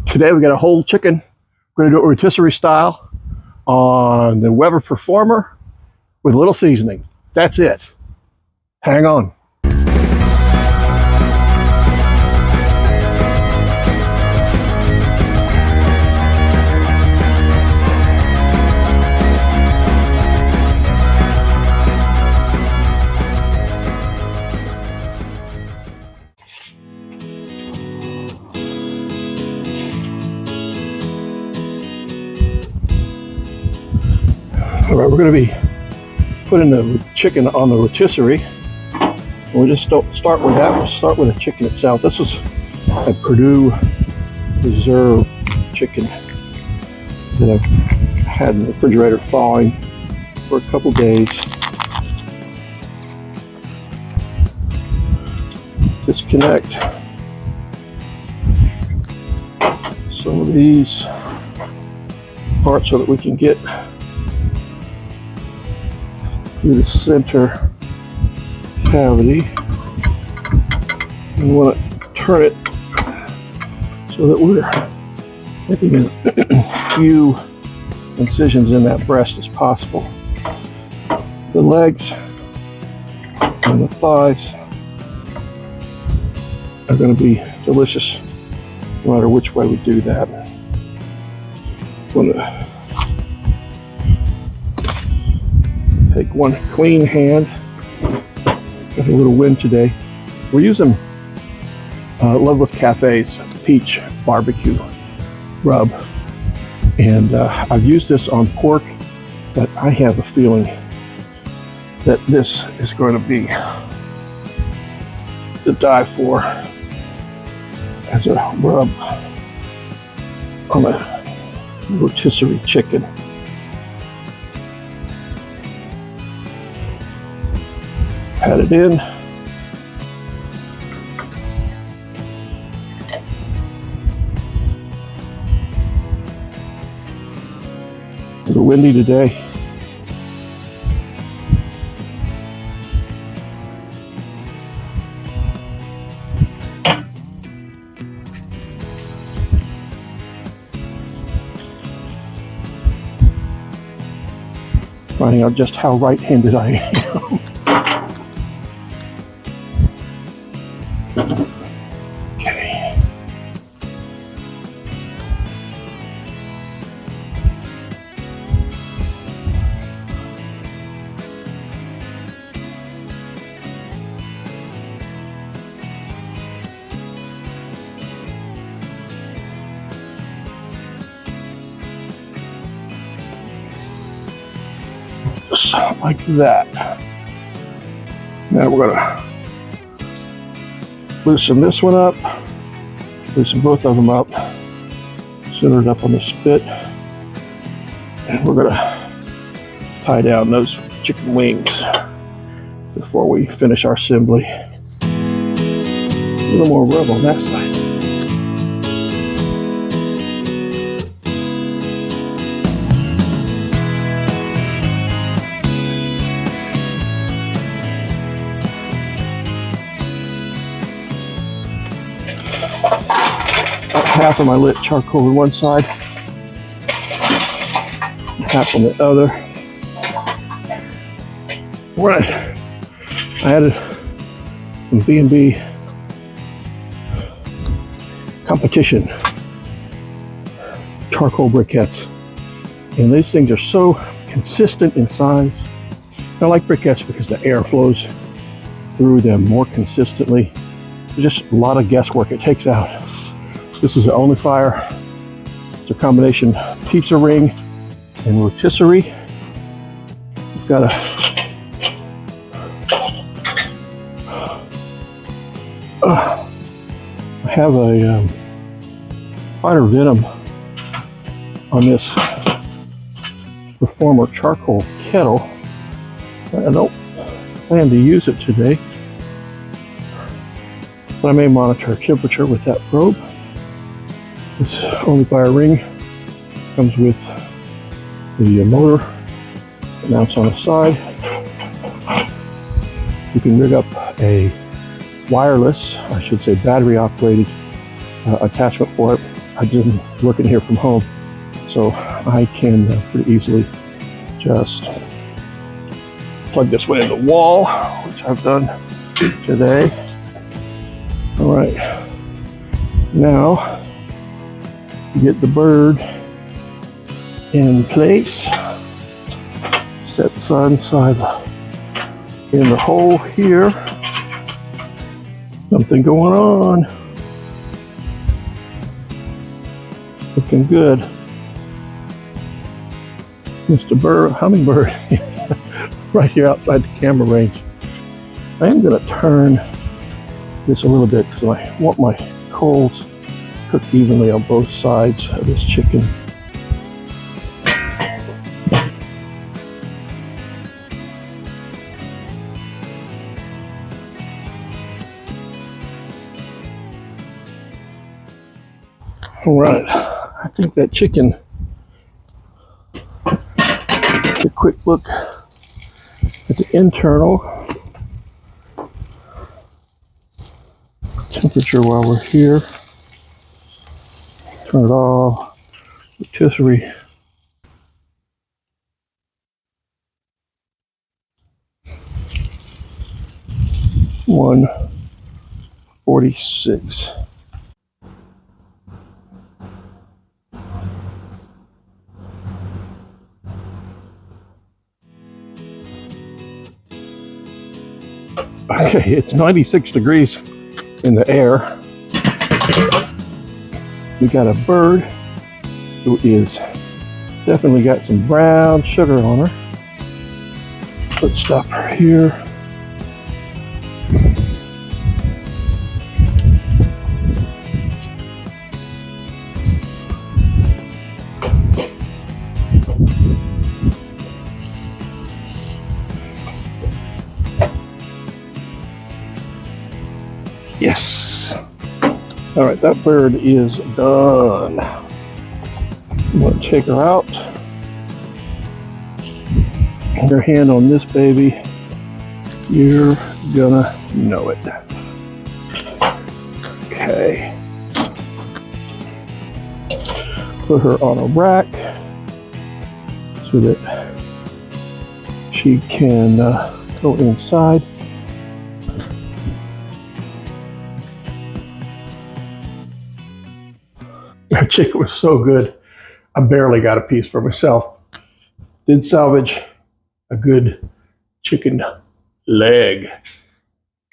Today we got a whole chicken. We're gonna do it rotisserie style on the Weber Performer with a little seasoning. That's it. Hang on. All right, we're going to be putting the chicken on the rotisserie. We'll just start with that. We'll start with the chicken itself. This was a Purdue Reserve chicken that I've had in the refrigerator thawing for a couple days. Disconnect some of these parts so that we can get through the center cavity. We want to turn it so that we're making as few incisions in that breast as possible. The legs and the thighs are going to be delicious no matter which way we do that. I'm going to take one clean hand. Got a little wind today. We're using Loveless Cafe's Peach barbecue rub, and I've used this on pork, but I have a feeling that this is going to be to die for as a rub on a rotisserie chicken. Pat it in. A little windy today. Finding out just how right-handed I am. Just like that. Now we're gonna loosen this one up, loosen both of them up, center it up on the spit, and we're gonna tie down those chicken wings before we finish our assembly. A little more rub on that side. Half of my lit charcoal on one side, half on the other. I added some B&B competition charcoal briquettes, and these things are so consistent in size. I like briquettes because the air flows through them more consistently. There's just a lot of guesswork it takes out. This is the only fire. It's a combination pizza ring and rotisserie. We've got a I have a fighter venom on this Performer charcoal kettle. I don't plan to use it today, but I may monitor temperature with that probe. This only fire ring comes with the motor mounts on the side. You can rig up a wireless, I should say battery operated attachment for it. I didn't working here from home, so I can pretty easily just plug this one in the wall, which I've done today. All right, now get the bird in place. Set the side in the hole here. Something going on. Looking good. Mr. Hummingbird is right here outside the camera range. I am going to turn this a little bit because I want my coals cooked evenly on both sides of this chicken. All right, I think that chicken, a quick look at the internal temperature while we're here. Turn it off. Rotisserie. $146. Okay, it's 96 degrees in the air. We got a bird who is definitely got some brown sugar on her. Let's stop her here. Yes. All right, that bird is done. I'm going to check her out. Your hand on this baby, you're gonna know it. Okay. Put her on a rack so that she can go inside. That chicken was so good, I barely got a piece for myself. Did salvage a good chicken leg.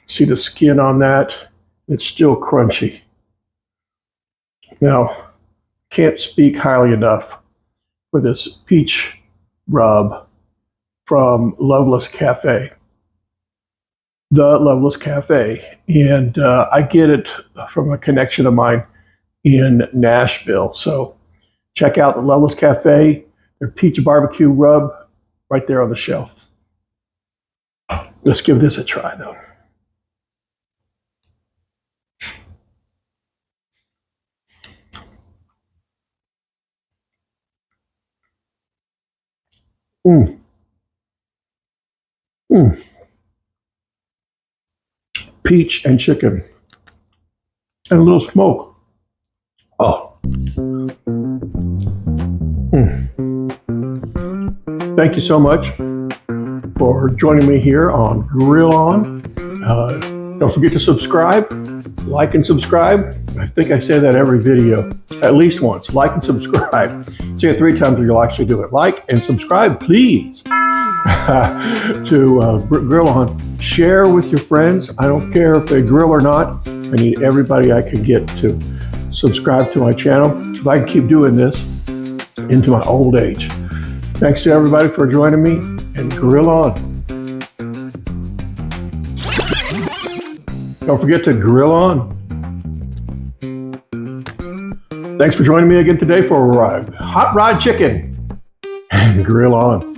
See the skin on that? It's still crunchy. Now, can't speak highly enough for this peach rub from Loveless Cafe. The Loveless Cafe. And I get it from a connection of mine in Nashville. So check out the Loveless Cafe, their peach barbecue rub right there on the shelf. Let's give this a try though. Peach and chicken and a little smoke. Oh. Thank you so much for joining me here on Grill On. Don't forget to subscribe, like and subscribe. I think I say that every video, at least once. Like and subscribe. Say it 3 times or you'll actually do it. Like and subscribe, please, to Grill On. Share with your friends. I don't care if they grill or not. I need everybody I can get to subscribe to my channel so I can keep doing this into my old age. Thanks to everybody for joining me, and grill on. Don't forget to grill on. Thanks for joining me again today for HotRod Chicken, and grill on.